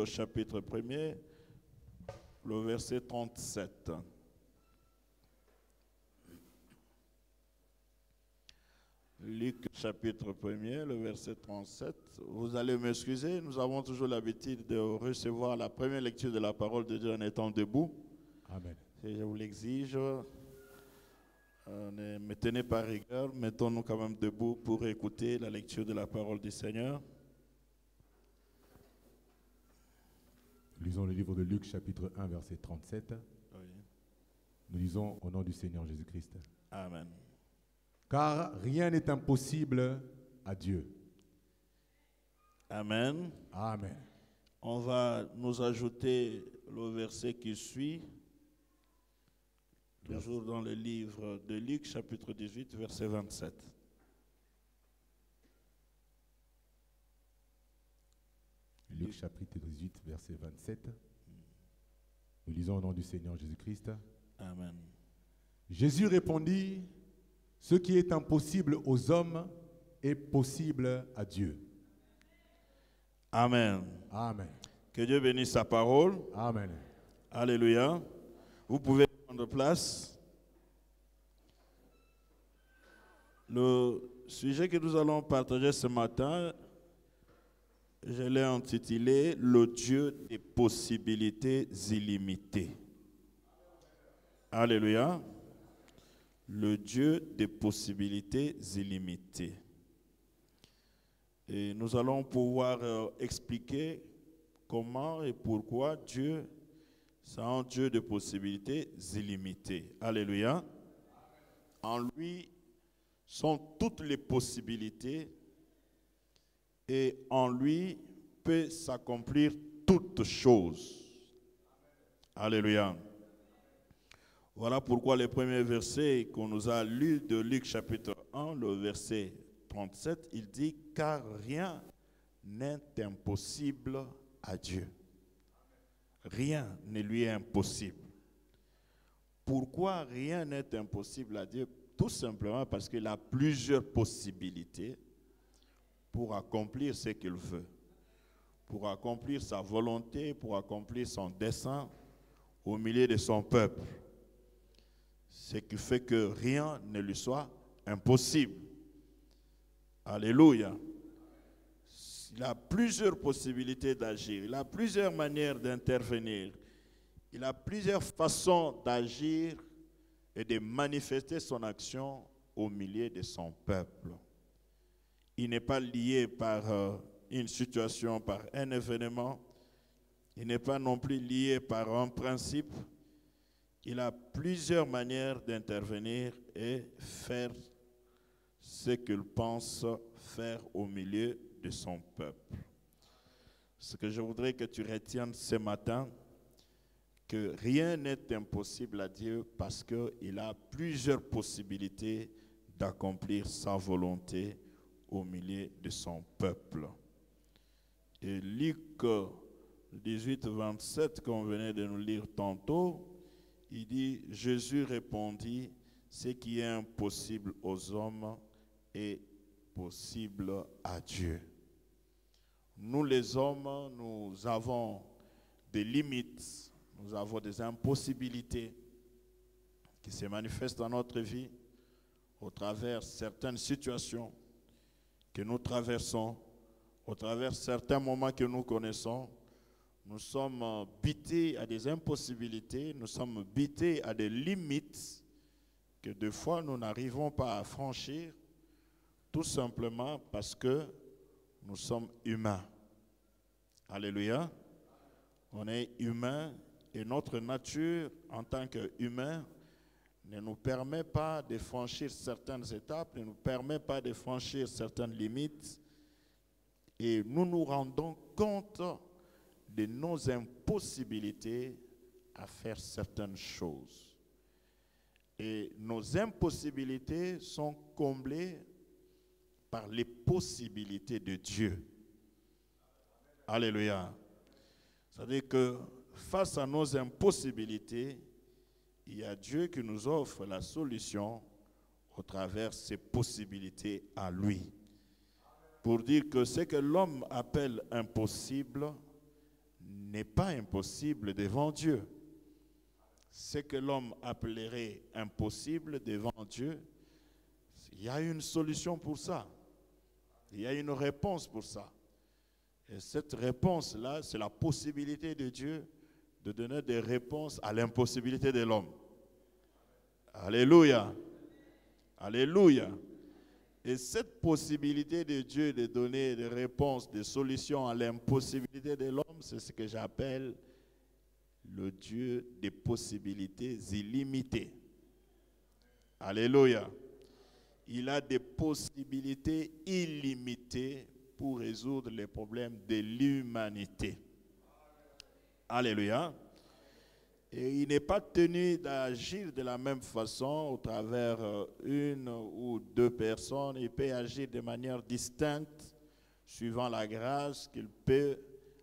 au chapitre 1er, le verset 37. Luc chapitre 1er, le verset 37. Vous allez m'excuser, nous avons toujours l'habitude de recevoir la première lecture de la parole de Dieu en étant debout. Amen. Et je vous l'exige, ne me tenez pas rigueur, mettons-nous quand même debout pour écouter la lecture de la parole du Seigneur. Lisons le livre de Luc chapitre 1 verset 37. Oui. Nous lisons au nom du Seigneur Jésus-Christ. Amen. Car rien n'est impossible à Dieu. Amen. Amen. On va nous ajouter le verset qui suit, toujours dans le livre de Luc, chapitre 18, verset 27. Luc chapitre 18, verset 27. Nous lisons au nom du Seigneur Jésus-Christ. Amen. Jésus répondit, ce qui est impossible aux hommes est possible à Dieu. Amen. Amen. Que Dieu bénisse sa parole. Amen. Alléluia. Vous pouvez prendre place. Le sujet que nous allons partager ce matin, je l'ai intitulé « Le Dieu des possibilités illimitées ». Alléluia. Le Dieu des possibilités illimitées. Et nous allons pouvoir expliquer comment et pourquoi Dieu, c'est un Dieu de possibilités illimitées. Alléluia. En lui sont toutes les possibilités et en lui peut s'accomplir toutes choses. Alléluia. Voilà pourquoi le premier verset qu'on nous a lu de Luc chapitre 1, le verset 37, il dit « Car rien n'est impossible à Dieu. » Rien ne lui est impossible. Pourquoi rien n'est impossible à Dieu? Tout simplement parce qu'il a plusieurs possibilités pour accomplir ce qu'il veut, pour accomplir sa volonté, pour accomplir son dessein au milieu de son peuple. Ce qui fait que rien ne lui soit impossible. Alléluia. Il a plusieurs possibilités d'agir, il a plusieurs manières d'intervenir, il a plusieurs façons d'agir et de manifester son action au milieu de son peuple. Il n'est pas lié par une situation, par un événement, il n'est pas non plus lié par un principe. Il a plusieurs manières d'intervenir et faire ce qu'il pense faire au milieu de son peuple. Ce que je voudrais que tu retiennes ce matin, que rien n'est impossible à Dieu parce qu'il a plusieurs possibilités d'accomplir sa volonté au milieu de son peuple. Et Luc 18, 27, qu'on venait de nous lire tantôt, il dit, Jésus répondit, ce qui est impossible aux hommes est possible à Dieu. Nous les hommes, nous avons des limites, nous avons des impossibilités qui se manifestent dans notre vie au travers certaines situations que nous traversons, au travers certains moments que nous connaissons. Nous sommes butés à des impossibilités, nous sommes butés à des limites que des fois nous n'arrivons pas à franchir, tout simplement parce que nous sommes humains. Alléluia. On est humains et notre nature en tant qu'humains ne nous permet pas de franchir certaines étapes, ne nous permet pas de franchir certaines limites et nous nous rendons compte de nos impossibilités à faire certaines choses. Et nos impossibilités sont comblées par les possibilités de Dieu. Alléluia. C'est-à-dire que face à nos impossibilités, il y a Dieu qui nous offre la solution au travers de ses possibilités à lui. Pour dire que ce que l'homme appelle impossible n'est pas impossible devant Dieu. Ce que l'homme appellerait impossible devant Dieu, il y a une solution pour ça. Il y a une réponse pour ça. Et cette réponse-là, c'est la possibilité de Dieu de donner des réponses à l'impossibilité de l'homme. Alléluia. Alléluia. Et cette possibilité de Dieu de donner des réponses, des solutions à l'impossibilité de l'homme, c'est ce que j'appelle le Dieu des possibilités illimitées. Alléluia. Il a des possibilités illimitées pour résoudre les problèmes de l'humanité. Alléluia. Et il n'est pas tenu d'agir de la même façon au travers une ou deux personnes. Il peut agir de manière distincte suivant la grâce qu'il peut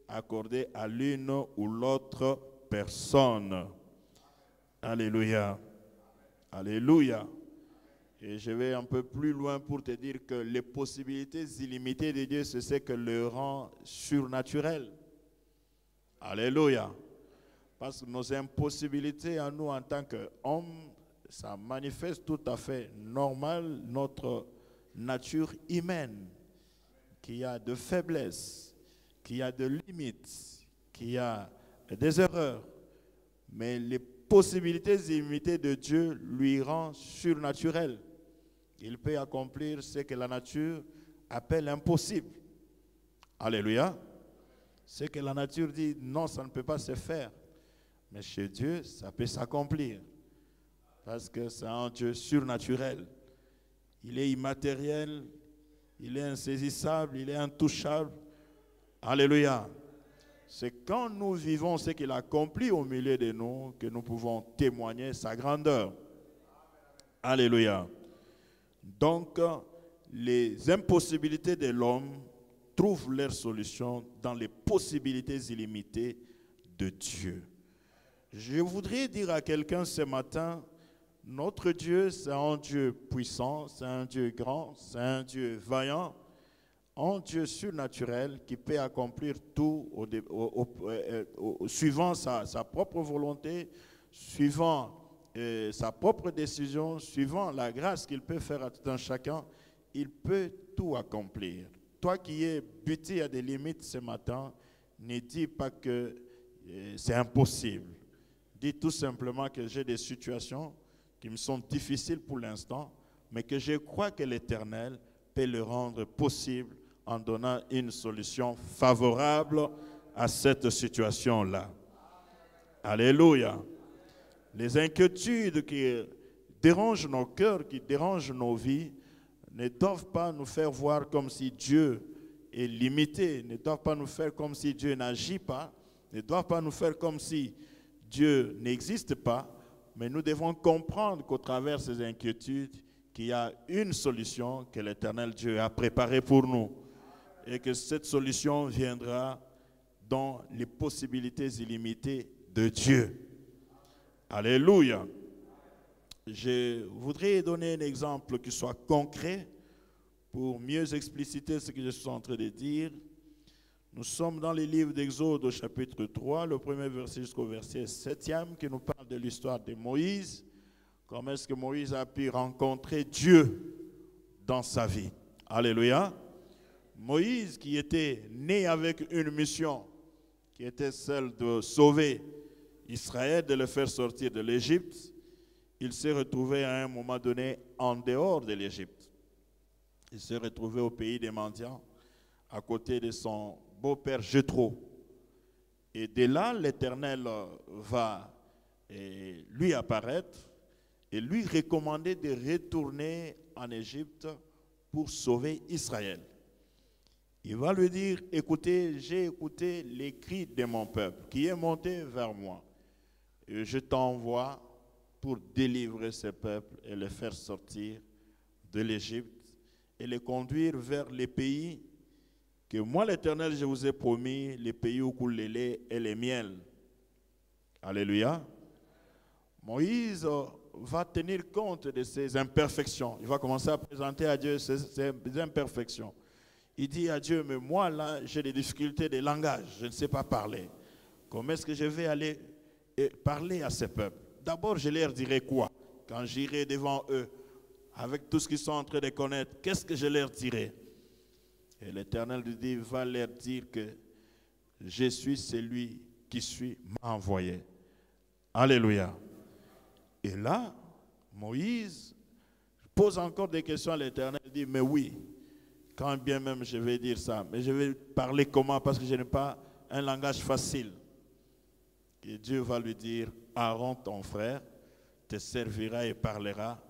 accorder à l'une ou l'autre personne. Alléluia. Alléluia. Et je vais un peu plus loin pour te dire que les possibilités illimitées de Dieu, c'est ce que le rend surnaturel. Alléluia. Parce que nos impossibilités à nous en tant qu'hommes, ça manifeste tout à fait normal notre nature humaine, qui a de faiblesses, qui a de limites, qui a des erreurs. Mais les possibilités illimitées de Dieu lui rendent surnaturel. Il peut accomplir ce que la nature appelle impossible. Alléluia. Ce que la nature dit, non, ça ne peut pas se faire. Mais chez Dieu, ça peut s'accomplir. Parce que c'est un Dieu surnaturel. Il est immatériel, il est insaisissable, il est intouchable. Alléluia. C'est quand nous vivons ce qu'il accomplit au milieu de nous que nous pouvons témoigner sa grandeur. Alléluia. Donc, les impossibilités de l'homme trouvent leur solution dans les possibilités illimitées de Dieu. Je voudrais dire à quelqu'un ce matin, notre Dieu, c'est un Dieu puissant, c'est un Dieu grand, c'est un Dieu vaillant, un Dieu surnaturel qui peut accomplir tout suivant sa propre volonté, suivant sa propre décision, suivant la grâce qu'il peut faire à tout un chacun. Il peut tout accomplir. Toi qui es buté à des limites ce matin, ne dis pas que c'est impossible. Dis tout simplement que j'ai des situations qui me sont difficiles pour l'instant, mais que je crois que l'Éternel peut le rendre possible en donnant une solution favorable à cette situation-là. Alléluia. Les inquiétudes qui dérangent nos cœurs, qui dérangent nos vies, ne doivent pas nous faire voir comme si Dieu est limité, ne doivent pas nous faire comme si Dieu n'agit pas, ne doivent pas nous faire comme si Dieu n'existe pas, mais nous devons comprendre qu'au travers de ces inquiétudes, qu'il y a une solution que l'Éternel Dieu a préparée pour nous et que cette solution viendra dans les possibilités illimitées de Dieu. Alléluia. Je voudrais donner un exemple qui soit concret pour mieux expliciter ce que je suis en train de dire. Nous sommes dans le livre d'Exode au chapitre 3, le premier verset jusqu'au verset 7e, qui nous parle de l'histoire de Moïse. Comment est-ce que Moïse a pu rencontrer Dieu dans sa vie. Alléluia. Moïse qui était né avec une mission, qui était celle de sauver Israël, de le faire sortir de l'Égypte, il s'est retrouvé à un moment donné en dehors de l'Égypte. Il s'est retrouvé au pays des Mendiants, à côté de son beau-père Jéthro. Et de là, l'Éternel va lui apparaître et lui recommander de retourner en Égypte pour sauver Israël. Il va lui dire, écoutez, j'ai écouté les cris de mon peuple qui est monté vers moi. Et je t'envoie pour délivrer ce peuple et le faire sortir de l'Égypte et le conduire vers les pays que moi, l'Éternel, je vous ai promis, les pays où coule le lait et le miel. Alléluia. Moïse va tenir compte de ses imperfections. Il va commencer à présenter à Dieu ses imperfections. Il dit à Dieu, mais moi là, j'ai des difficultés de langage, je ne sais pas parler. Comment est-ce que je vais aller parler à ces peuples? D'abord, je leur dirai quoi? Quand j'irai devant eux, avec tout ce qu'ils sont en train de connaître, qu'est-ce que je leur dirai? Et l'Éternel lui dit, va leur dire que je suis celui qui m'a envoyé. Alléluia. Et là, Moïse pose encore des questions à l'Éternel, dit, mais oui, quand bien même je vais dire ça, mais je vais parler comment? Parce que je n'ai pas un langage facile. Et Dieu va lui dire, Aaron, ton frère, te servira et parlera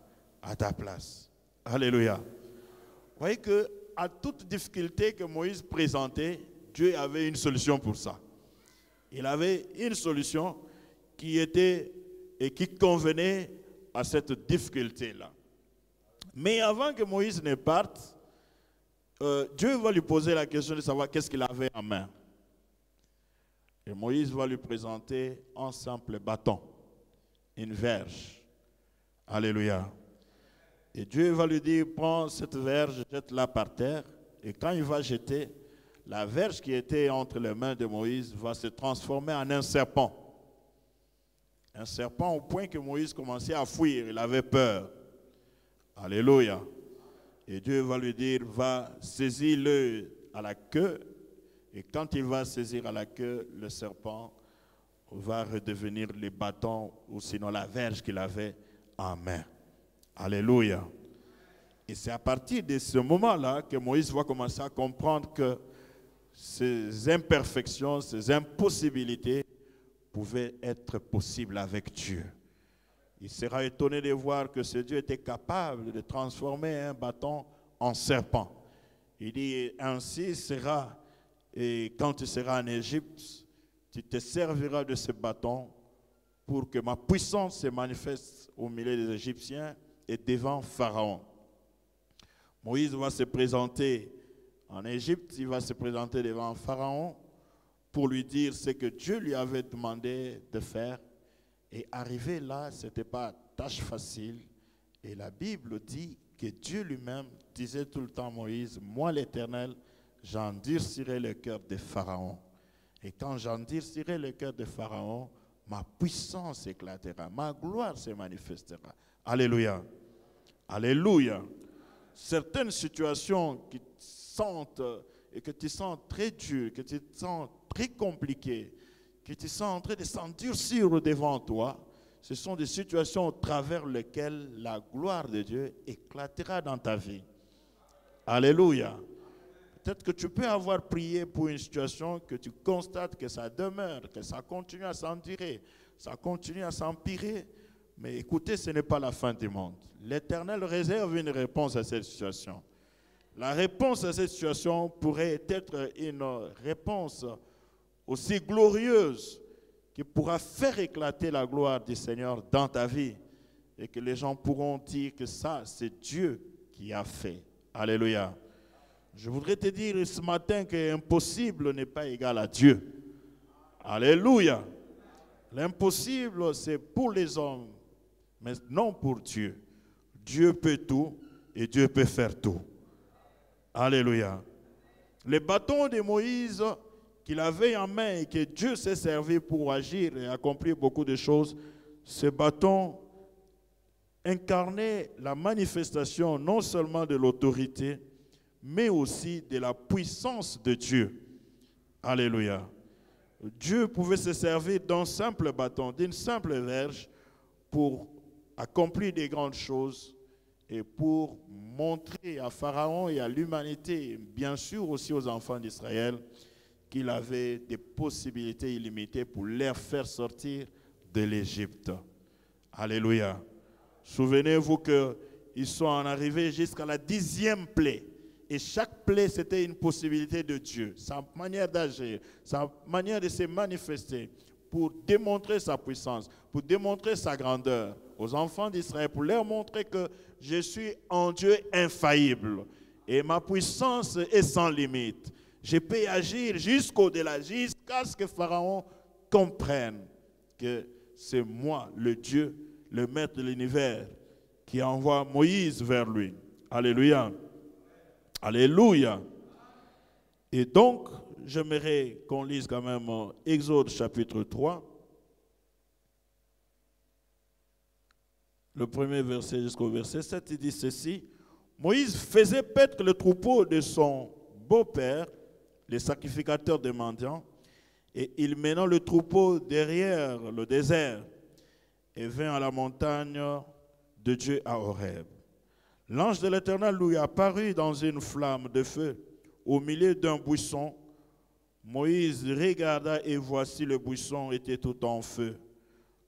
à ta place. Alléluia. Vous voyez qu'à toute difficulté que Moïse présentait, Dieu avait une solution pour ça. Il avait une solution qui était et qui convenait à cette difficulté-là. Mais avant que Moïse ne parte, Dieu va lui poser la question de savoir qu'est-ce qu'il avait en main. Et Moïse va lui présenter un simple bâton, une verge. Alléluia. Et Dieu va lui dire, prends cette verge, jette-la par terre. Et quand il va jeter, la verge qui était entre les mains de Moïse va se transformer en un serpent. Un serpent au point que Moïse commençait à fuir, il avait peur. Alléluia. Et Dieu va lui dire, va saisir-le à la queue. Et quand il va saisir à la queue, le serpent va redevenir le bâton ou sinon la verge qu'il avait en main. Alléluia. Et c'est à partir de ce moment-là que Moïse va commencer à comprendre que ces imperfections, ces impossibilités pouvaient être possibles avec Dieu. Il sera étonné de voir que ce Dieu était capable de transformer un bâton en serpent. Il dit, ainsi sera, et quand tu seras en Égypte, tu te serviras de ce bâton pour que ma puissance se manifeste au milieu des Égyptiens et devant Pharaon. Moïse va se présenter en Égypte, il va se présenter devant Pharaon pour lui dire ce que Dieu lui avait demandé de faire. Et arrivé là, ce n'était pas tâche facile. Et la Bible dit que Dieu lui-même disait tout le temps à Moïse, moi l'Éternel, j'endurcirai le cœur de Pharaon. Et quand j'endurcirai le cœur de Pharaon, ma puissance éclatera, ma gloire se manifestera. Alléluia. Alléluia. Certaines situations qui sentent et que tu sens très dures, que tu sens très compliquées, que tu sens en train de s'endurcir devant toi, ce sont des situations au travers lesquelles la gloire de Dieu éclatera dans ta vie. Alléluia. Peut-être que tu peux avoir prié pour une situation que tu constates que ça demeure, que ça continue à s'endurer, ça continue à s'empirer. Mais écoutez, ce n'est pas la fin du monde. L'Éternel réserve une réponse à cette situation. La réponse à cette situation pourrait être une réponse aussi glorieuse qui pourra faire éclater la gloire du Seigneur dans ta vie et que les gens pourront dire que ça, c'est Dieu qui a fait. Alléluia. Je voudrais te dire ce matin que l'impossible n'est pas égal à Dieu. Alléluia. L'impossible, c'est pour les hommes, mais non pour Dieu. Dieu peut tout et Dieu peut faire tout. Alléluia. Le bâton de Moïse qu'il avait en main et que Dieu s'est servi pour agir et accomplir beaucoup de choses, ce bâton incarnait la manifestation non seulement de l'autorité, mais aussi de la puissance de Dieu. Alléluia. Dieu pouvait se servir d'un simple bâton, d'une simple verge pour accomplir des grandes choses et pour montrer à Pharaon et à l'humanité, bien sûr aussi aux enfants d'Israël, qu'il avait des possibilités illimitées pour les faire sortir de l'Égypte. Alléluia. Souvenez-vous qu'ils sont en arrivés jusqu'à la 10e plaie. Et chaque plaie, c'était une possibilité de Dieu. Sa manière d'agir, sa manière de se manifester pour démontrer sa puissance, pour démontrer sa grandeur aux enfants d'Israël, pour leur montrer que je suis un Dieu infaillible et ma puissance est sans limite. Je peux agir jusqu'au-delà, jusqu'à ce que Pharaon comprenne que c'est moi, le Dieu, le maître de l'univers, qui envoie Moïse vers lui. Alléluia. Alléluia. Et donc, j'aimerais qu'on lise quand même Exode chapitre 3, le premier verset jusqu'au verset 7, il dit ceci. Moïse faisait paître le troupeau de son beau-père, les sacrificateurs de Madian, et il mena le troupeau derrière le désert et vint à la montagne de Dieu à Horeb. L'ange de l'Éternel lui apparut dans une flamme de feu au milieu d'un buisson. Moïse regarda et voici le buisson était tout en feu.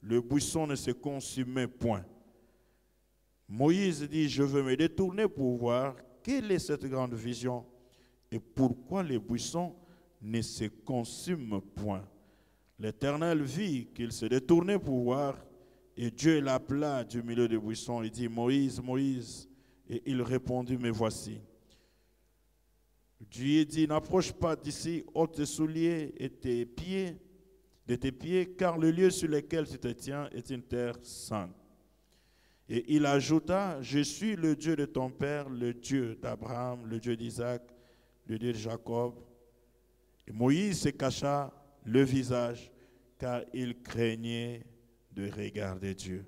Le buisson ne se consumait point. Moïse dit, je veux me détourner pour voir quelle est cette grande vision et pourquoi les buissons ne se consument point. L'Éternel vit qu'il se détournait pour voir et Dieu l'appela du milieu des buissons et dit, Moïse, Moïse. Et il répondit, me voici. Dieu dit, n'approche pas d'ici, ôte tes souliers et tes pieds, de tes pieds, car le lieu sur lequel tu te tiens est une terre sainte. Et il ajouta, je suis le Dieu de ton père, le Dieu d'Abraham, le Dieu d'Isaac, le Dieu de Jacob. Et Moïse se cacha le visage, car il craignait de regarder Dieu.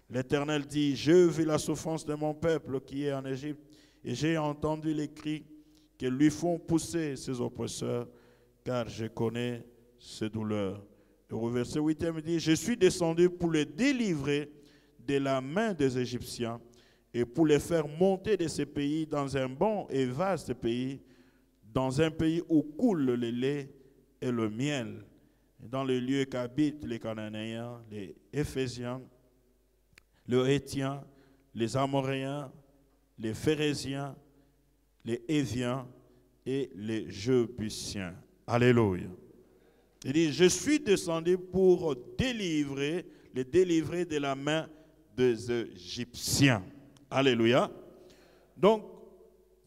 L'Éternel dit, je vis la souffrance de mon peuple qui est en Égypte, et j'ai entendu les cris que lui font pousser ses oppresseurs, car je connais ses douleurs. Et au verset 8, il dit, je suis descendu pour les délivrer de la main des Égyptiens et pour les faire monter de ce pays dans un bon et vaste pays, dans un pays où coule le lait et le miel, dans les lieux qu'habitent les Cananéens, les Éphésiens, les Hétiens, les Amoréens, les Phérésiens, les Éviens et les Jébusiens. Alléluia. Il dit, je suis descendu pour les délivrer de la main des Égyptiens. Alléluia. Donc,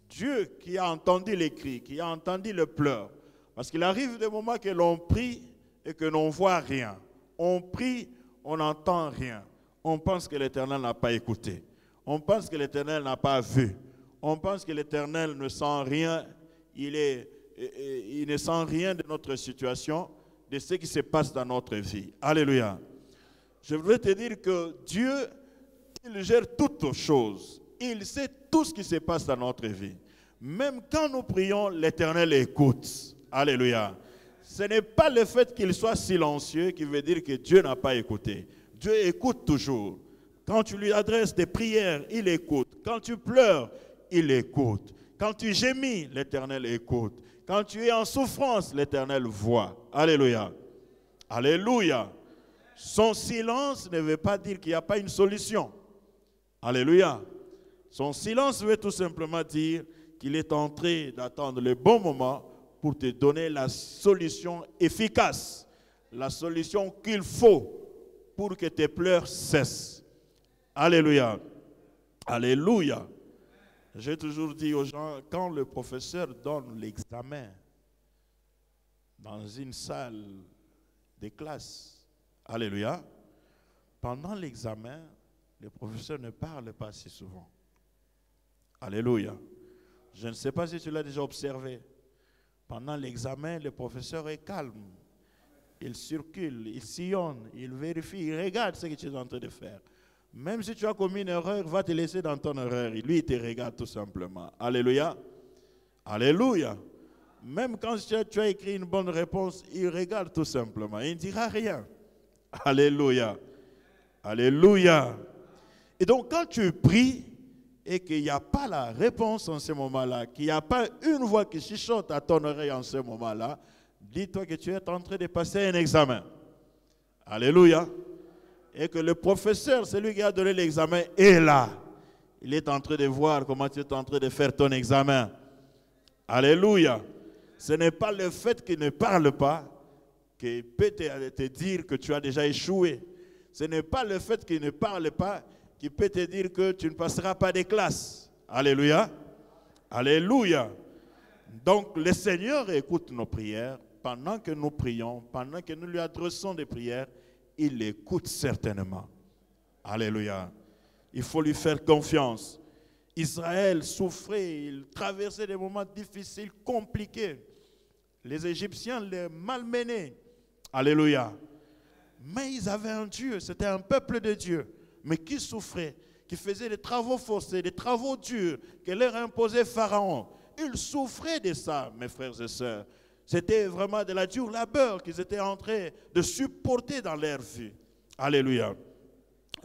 Dieu qui a entendu les cris, qui a entendu le pleur, parce qu'il arrive des moments que l'on prie et que l'on ne voit rien. On prie, on n'entend rien. On pense que l'Éternel n'a pas écouté. On pense que l'Éternel n'a pas vu. On pense que l'Éternel ne sent rien. Il ne sent rien de notre situation, de ce qui se passe dans notre vie. Alléluia. Je voudrais te dire que Dieu, il gère toutes choses. Il sait tout ce qui se passe dans notre vie. Même quand nous prions, l'Éternel écoute. Alléluia. Ce n'est pas le fait qu'il soit silencieux qui veut dire que Dieu n'a pas écouté. Dieu écoute toujours. Quand tu lui adresses des prières, il écoute. Quand tu pleures, il écoute. Quand tu gémis, l'Éternel écoute. Quand tu es en souffrance, l'Éternel voit. Alléluia. Alléluia. Son silence ne veut pas dire qu'il n'y a pas une solution. Alléluia. Son silence veut tout simplement dire qu'il est en train d'attendre le bon moment pour te donner la solution efficace, la solution qu'il faut pour que tes pleurs cessent. Alléluia. Alléluia. J'ai toujours dit aux gens, quand le professeur donne l'examen dans une salle de classe, alléluia, pendant l'examen, le professeur ne parle pas si souvent. Alléluia. Je ne sais pas si tu l'as déjà observé. Pendant l'examen, le professeur est calme. Il circule, il sillonne, il vérifie, il regarde ce que tu es en train de faire. Même si tu as commis une erreur, il va te laisser dans ton erreur. Lui, il te regarde tout simplement. Alléluia. Alléluia. Même quand tu as écrit une bonne réponse, il regarde tout simplement. Il ne dira rien. Alléluia. Alléluia. Et donc, quand tu pries et qu'il n'y a pas la réponse en ce moment-là, qu'il n'y a pas une voix qui chuchote à ton oreille en ce moment-là, dis-toi que tu es en train de passer un examen. Alléluia. Et que le professeur, celui qui a donné l'examen, est là. Il est en train de voir comment tu es en train de faire ton examen. Alléluia. Ce n'est pas le fait qu'il ne parle pas qui peut te dire que tu as déjà échoué. Ce n'est pas le fait qu'il ne parle pas qui peut te dire que tu ne passeras pas des classes. Alléluia. Alléluia. Donc le Seigneur écoute nos prières. Pendant que nous prions, pendant que nous lui adressons des prières, il écoute certainement. Alléluia. Il faut lui faire confiance. Israël souffrait, il traversait des moments difficiles, compliqués. Les Égyptiens les malmenaient. Alléluia. Mais ils avaient un Dieu, c'était un peuple de Dieu, mais qui souffrait, qui faisait des travaux forcés, des travaux durs, que leur imposait Pharaon. Ils souffraient de ça, mes frères et sœurs. C'était vraiment de la dure labeur qu'ils étaient en train de supporter dans leur vie. Alléluia.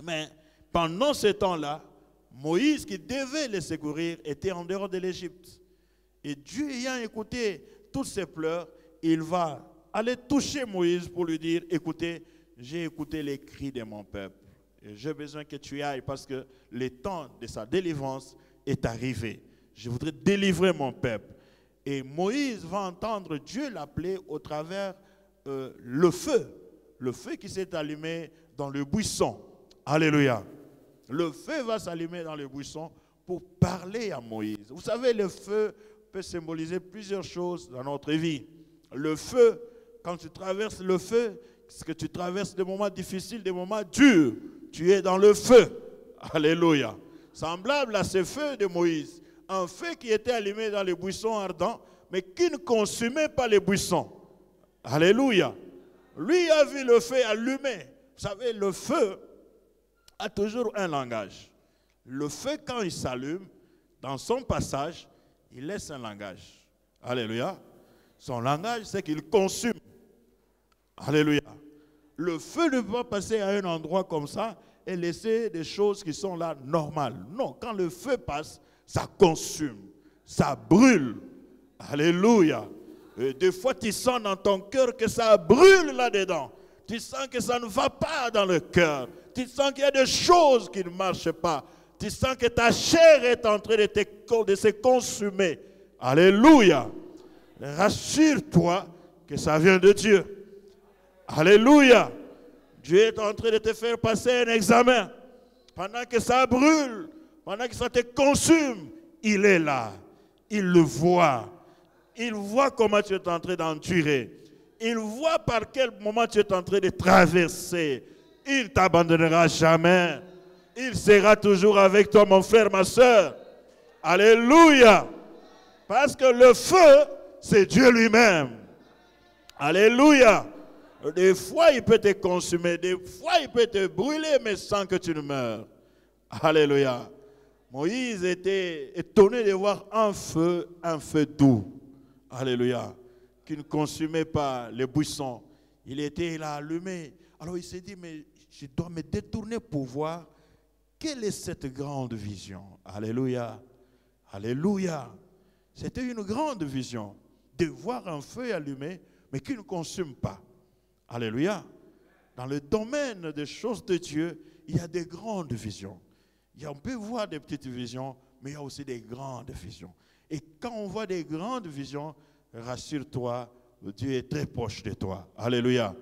Mais pendant ce temps-là, Moïse, qui devait les secourir, était en dehors de l'Égypte. Et Dieu ayant écouté toutes ces pleurs, il va aller toucher Moïse pour lui dire, écoutez, j'ai écouté les cris de mon peuple. Et j'ai besoin que tu ailles parce que le temps de sa délivrance est arrivé. Je voudrais délivrer mon peuple. Et Moïse va entendre Dieu l'appeler au travers le feu qui s'est allumé dans le buisson. Alléluia. Le feu va s'allumer dans le buisson pour parler à Moïse. Vous savez, le feu peut symboliser plusieurs choses dans notre vie. Le feu, quand tu traverses le feu, c'est que tu traverses des moments difficiles, des moments durs. Tu es dans le feu. Alléluia. Semblable à ce feu de Moïse. Un feu qui était allumé dans les buissons ardents, mais qui ne consumait pas les buissons. Alléluia. Lui a vu le feu allumé. Vous savez, le feu a toujours un langage. Le feu, quand il s'allume, dans son passage, il laisse un langage. Alléluia. Son langage, c'est qu'il consume. Alléluia. Le feu ne peut pas passer à un endroit comme ça et laisser des choses qui sont là normales. Non, quand le feu passe, ça consume, ça brûle. Alléluia. Et des fois, tu sens dans ton cœur que ça brûle là-dedans. Tu sens que ça ne va pas dans le cœur. Tu sens qu'il y a des choses qui ne marchent pas. Tu sens que ta chair est en train de se consumer. Alléluia. Rassure-toi que ça vient de Dieu. Alléluia. Dieu est en train de te faire passer un examen. Pendant que ça brûle, pendant que ça te consume, il est là. Il le voit. Il voit comment tu es en train d'endurer. Il voit par quel moment tu es en train de traverser. Il ne t'abandonnera jamais. Il sera toujours avec toi, mon frère, ma soeur. Alléluia. Parce que le feu, c'est Dieu lui-même. Alléluia. Des fois, il peut te consumer. Des fois, il peut te brûler, mais sans que tu ne meurs. Alléluia. Moïse était étonné de voir un feu doux. Alléluia. Qui ne consumait pas les buissons. Il était là allumé. Alors il s'est dit, mais je dois me détourner pour voir quelle est cette grande vision. Alléluia. Alléluia. C'était une grande vision de voir un feu allumé, mais qui ne consume pas. Alléluia. Dans le domaine des choses de Dieu, il y a des grandes visions. On peut voir des petites visions, mais il y a aussi des grandes visions. Et quand on voit des grandes visions, rassure-toi, Dieu est très proche de toi. Alléluia.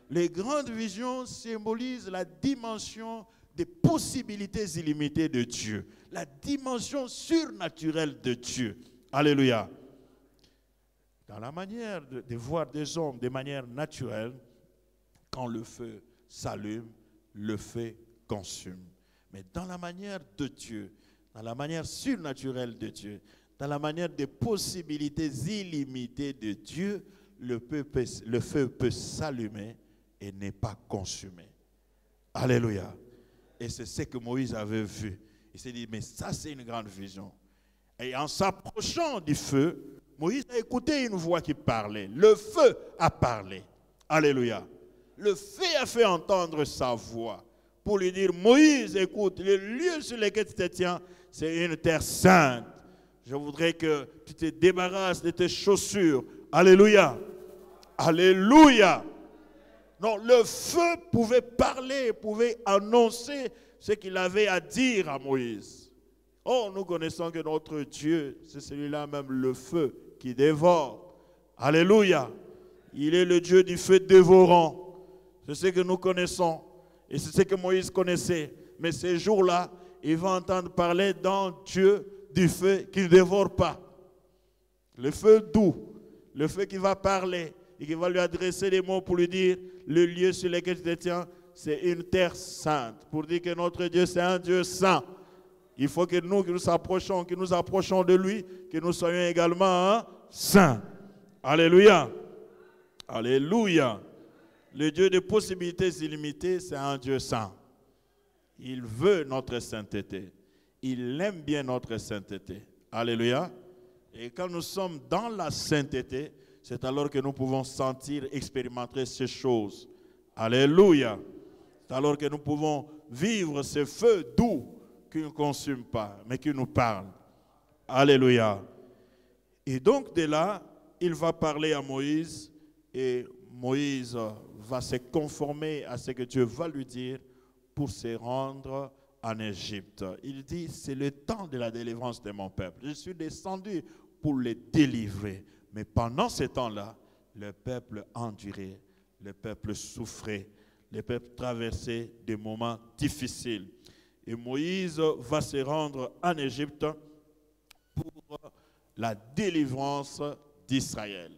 Les grandes visions symbolisent la dimension des possibilités illimitées de Dieu. La dimension surnaturelle de Dieu. Alléluia. Dans la manière de voir des hommes de manière naturelle, quand le feu s'allume, le feu consume. Mais dans la manière de Dieu, dans la manière surnaturelle de Dieu, dans la manière des possibilités illimitées de Dieu, le feu peut s'allumer et n'est pas consumé. Alléluia. Et c'est ce que Moïse avait vu. Il s'est dit, mais ça c'est une grande vision. Et en s'approchant du feu, Moïse a écouté une voix qui parlait. Le feu a parlé. Alléluia. Le feu a fait entendre sa voix pour lui dire, Moïse, écoute, le lieu sur lequel tu te tiens, c'est une terre sainte. Je voudrais que tu te débarrasses de tes chaussures. Alléluia. Alléluia. Non, le feu pouvait parler, pouvait annoncer ce qu'il avait à dire à Moïse. Oh, nous connaissons que notre Dieu, c'est celui-là même, le feu qui dévore. Alléluia. Il est le Dieu du feu dévorant. C'est ce que nous connaissons. Et c'est ce que Moïse connaissait. Mais ces jours-là, il va entendre parler d'un Dieu du feu qui ne dévore pas. Le feu doux, le feu qui va parler et qui va lui adresser des mots pour lui dire le lieu sur lequel tu te tiens, c'est une terre sainte. Pour dire que notre Dieu, c'est un Dieu saint. Il faut que nous, nous approchons de lui, que nous soyons également saints. Alléluia. Alléluia. Le Dieu des possibilités illimitées, c'est un Dieu saint. Il veut notre sainteté. Il aime bien notre sainteté. Alléluia. Et quand nous sommes dans la sainteté, c'est alors que nous pouvons sentir, expérimenter ces choses. Alléluia. C'est alors que nous pouvons vivre ce feu doux qui ne consume pas, mais qui nous parle. Alléluia. Et donc de là, il va parler à Moïse et Moïse va se conformer à ce que Dieu va lui dire pour se rendre en Égypte. Il dit, c'est le temps de la délivrance de mon peuple. Je suis descendu pour les délivrer. Mais pendant ce temps-là, le peuple endurait, le peuple souffrait, le peuple traversait des moments difficiles. Et Moïse va se rendre en Égypte pour la délivrance d'Israël.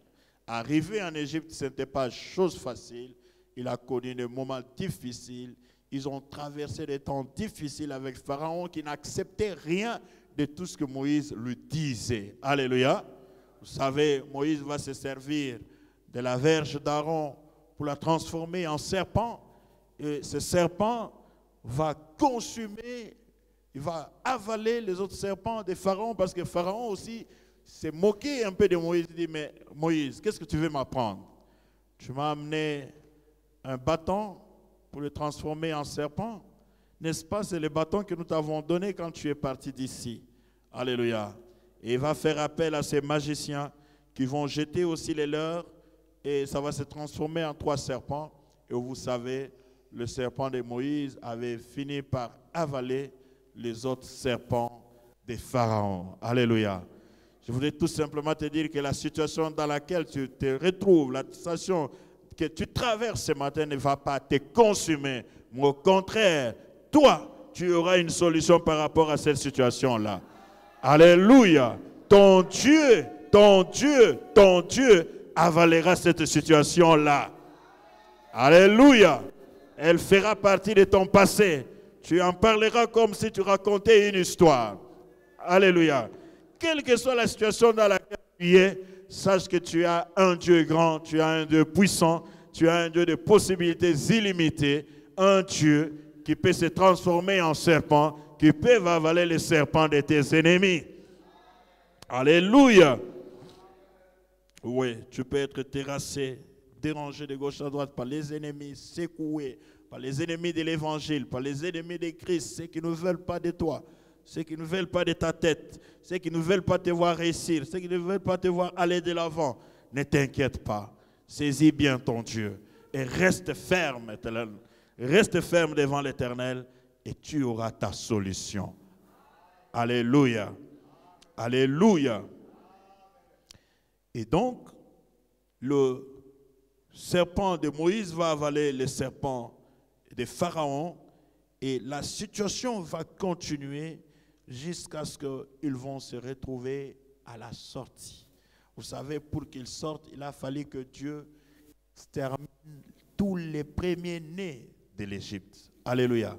Arrivé en Égypte, ce n'était pas chose facile. Il a connu des moments difficiles. Ils ont traversé des temps difficiles avec Pharaon qui n'acceptait rien de tout ce que Moïse lui disait. Alléluia. Vous savez, Moïse va se servir de la verge d'Aaron pour la transformer en serpent. Et ce serpent va consumer, il va avaler les autres serpents de Pharaon parce que Pharaon aussi s'est moqué un peu de Moïse. Il dit, mais Moïse, qu'est-ce que tu veux m'apprendre? Tu m'as amené un bâton pour le transformer en serpent. N'est-ce pas? C'est le bâton que nous t'avons donné quand tu es parti d'ici. Alléluia. Et il va faire appel à ces magiciens qui vont jeter aussi les leurs et ça va se transformer en 3 serpents. Et vous savez, le serpent de Moïse avait fini par avaler les autres serpents de Pharaon. Alléluia. Je voudrais tout simplement te dire que la situation dans laquelle tu te retrouves, la situation que tu traverses ce matin ne va pas te consumer. Mais au contraire, toi, tu auras une solution par rapport à cette situation-là. Alléluia. Ton Dieu avalera cette situation-là. Alléluia. Elle fera partie de ton passé. Tu en parleras comme si tu racontais une histoire. Alléluia. Quelle que soit la situation dans laquelle tu es, sache que tu as un Dieu grand, tu as un Dieu puissant, tu as un Dieu de possibilités illimitées, un Dieu qui peut se transformer en serpent, qui peut avaler les serpents de tes ennemis. Alléluia. Oui, tu peux être terrassé, dérangé de gauche à droite par les ennemis, secoué par les ennemis de l'évangile, par les ennemis de Christ, ceux qui ne veulent pas de toi, ceux qui ne veulent pas de ta tête, ceux qui ne veulent pas te voir réussir, ceux qui ne veulent pas te voir aller de l'avant. Ne t'inquiète pas. Saisis bien ton Dieu et reste ferme, éternel. Reste ferme devant l'Éternel et tu auras ta solution. Alléluia. Alléluia. Et donc, le serpent de Moïse va avaler le serpent de Pharaon et la situation va continuer jusqu'à ce qu'ils vont se retrouver à la sortie. Vous savez, pour qu'ils sortent, il a fallu que Dieu termine tous les premiers-nés de l'Égypte. Alléluia.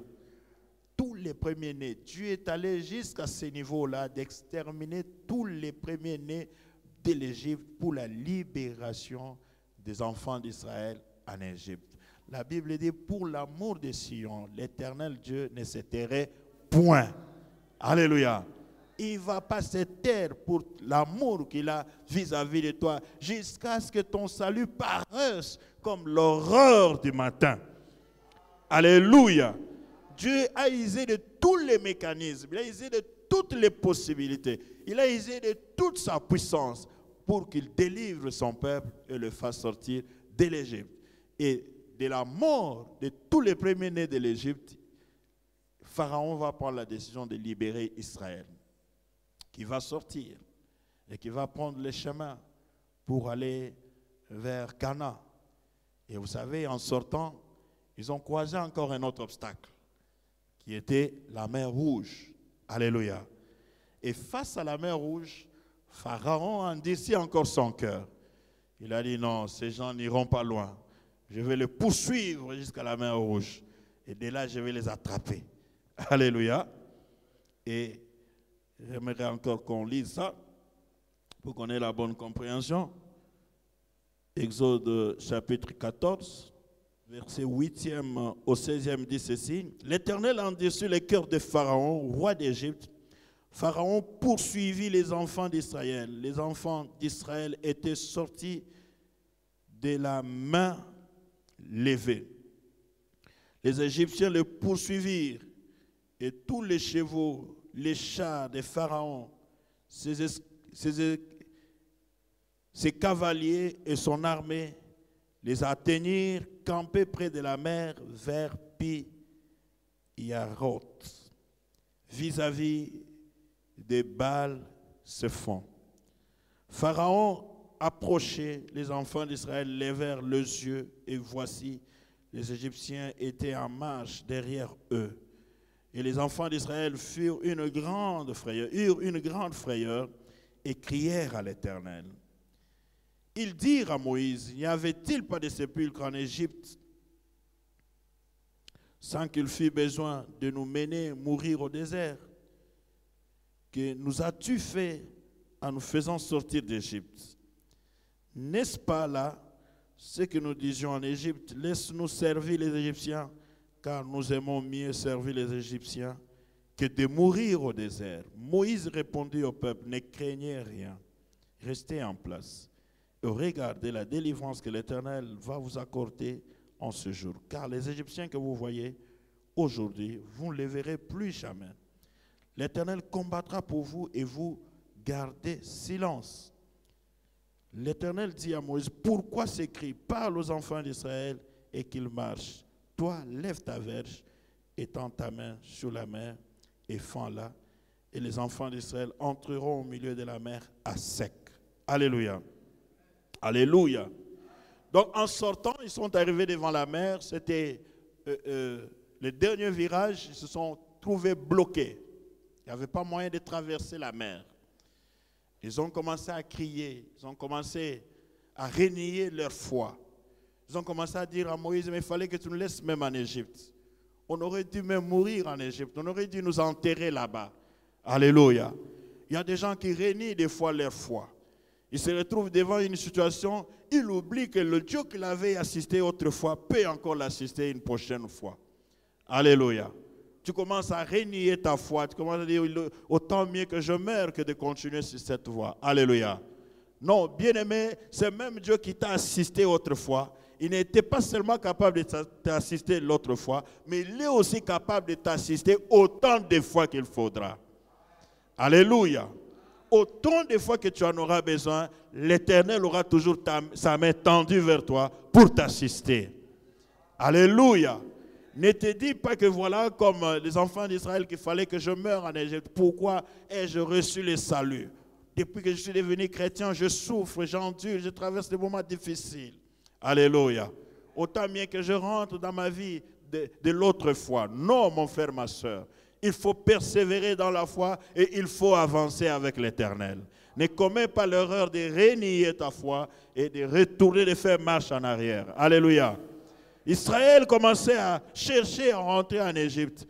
Tous les premiers-nés. Dieu est allé jusqu'à ce niveau-là d'exterminer tous les premiers-nés de l'Égypte pour la libération des enfants d'Israël en Égypte. La Bible dit, pour l'amour de Sion, l'Éternel Dieu ne se tairait point. Alléluia. Il ne va pas se taire pour l'amour qu'il a vis-à-vis de toi jusqu'à ce que ton salut paraisse comme l'aurore du matin. Alléluia. Dieu a usé de tous les mécanismes, il a usé de toutes les possibilités, il a usé de toute sa puissance pour qu'il délivre son peuple et le fasse sortir de l'Égypte. Et de la mort de tous les premiers-nés de l'Égypte, Pharaon va prendre la décision de libérer Israël, qui va sortir et qui va prendre le chemin pour aller vers Canaan. Et vous savez, en sortant, ils ont croisé encore un autre obstacle, qui était la mer Rouge. Alléluia. Et face à la mer Rouge, Pharaon endurcit encore son cœur. Il a dit non, ces gens n'iront pas loin. Je vais les poursuivre jusqu'à la mer Rouge. Et de là, je vais les attraper. Alléluia. Et j'aimerais encore qu'on lise ça pour qu'on ait la bonne compréhension. Exode chapitre 14, verset 8e au 16e dit ceci. L'Éternel endurcit le cœur de Pharaon, roi d'Égypte. Pharaon poursuivit les enfants d'Israël. Les enfants d'Israël étaient sortis de la main levée. Les Égyptiens le poursuivirent et tous les chevaux, les chars de Pharaon, ses cavaliers et son armée les atteignirent campés près de la mer vers Pi-Hahiroth, vis-à-vis de Baal-Zephon. Pharaon approchait, les enfants d'Israël levèrent les yeux et voici, les Égyptiens étaient en marche derrière eux. Et les enfants d'Israël eurent une grande frayeur et crièrent à l'Éternel. Ils dirent à Moïse, n'y avait-il pas de sépulcre en Égypte sans qu'il fût besoin de nous mener mourir au désert? Que nous as-tu fait en nous faisant sortir d'Égypte? N'est-ce pas là ce que nous disions en Égypte? Laisse-nous servir les Égyptiens, car nous aimons mieux servir les Égyptiens que de mourir au désert. Moïse répondit au peuple, ne craignez rien, restez en place et regardez la délivrance que l'Éternel va vous accorder en ce jour. Car les Égyptiens que vous voyez aujourd'hui, vous ne les verrez plus jamais. L'Éternel combattra pour vous et vous gardez silence. L'Éternel dit à Moïse, pourquoi ces cris? Parle aux enfants d'Israël et qu'ils marchent. Toi, lève ta verge, étends ta main sur la mer et fends-la. Et les enfants d'Israël entreront au milieu de la mer à sec. Alléluia. Alléluia. Donc en sortant, ils sont arrivés devant la mer. C'était le dernier virage. Ils se sont trouvés bloqués. Il n'y avait pas moyen de traverser la mer. Ils ont commencé à crier. Ils ont commencé à renier leur foi. Ils ont commencé à dire à Moïse, mais il fallait que tu nous laisses même en Égypte. On aurait dû même mourir en Égypte. On aurait dû nous enterrer là-bas. Alléluia. Il y a des gens qui renient des fois leur foi. Ils se retrouvent devant une situation, ils oublient que le Dieu qu'il avait assisté autrefois peut encore l'assister une prochaine fois. Alléluia. Tu commences à renier ta foi. Tu commences à dire, autant mieux que je meure que de continuer sur cette voie. Alléluia. Non, bien-aimé, c'est même Dieu qui t'a assisté autrefois. Il n'était pas seulement capable de t'assister l'autre fois, mais il est aussi capable de t'assister autant de fois qu'il faudra. Alléluia. Autant de fois que tu en auras besoin, l'Éternel aura toujours sa main tendue vers toi pour t'assister. Alléluia. Ne te dis pas que voilà, comme les enfants d'Israël, qu'il fallait que je meure en Égypte. Pourquoi ai-je reçu le salut? Depuis que je suis devenu chrétien, je souffre, j'endure, je traverse des moments difficiles. Alléluia. Autant mieux que je rentre dans ma vie de l'autre foi. Non, mon frère, ma soeur. Il faut persévérer dans la foi et il faut avancer avec l'Éternel. Ne commets pas l'erreur de renier ta foi et de retourner, de faire marche en arrière. Alléluia. Israël commençait à chercher à rentrer en Égypte,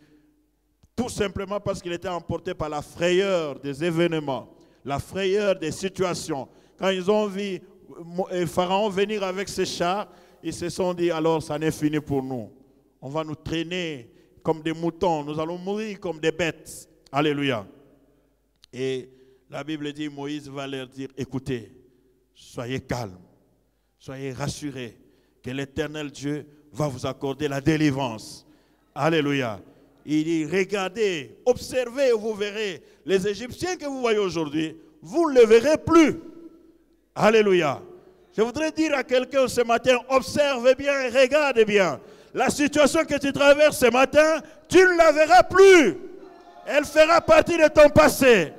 tout simplement parce qu'il était emporté par la frayeur des événements, la frayeur des situations. Quand ils ont vu Pharaon venir avec ses chars, ils se sont dit, alors ça n'est fini pour nous. On va nous traîner comme des moutons, nous allons mourir comme des bêtes. Alléluia. Et la Bible dit, Moïse va leur dire, écoutez, soyez calmes, soyez rassurés, que l'Éternel Dieu va vous accorder la délivrance. Alléluia. Il dit, regardez, observez et vous verrez, les Égyptiens que vous voyez aujourd'hui, vous ne les verrez plus. Alléluia. Je voudrais dire à quelqu'un ce matin, observe bien et regarde bien. La situation que tu traverses ce matin, tu ne la verras plus. Elle fera partie de ton passé.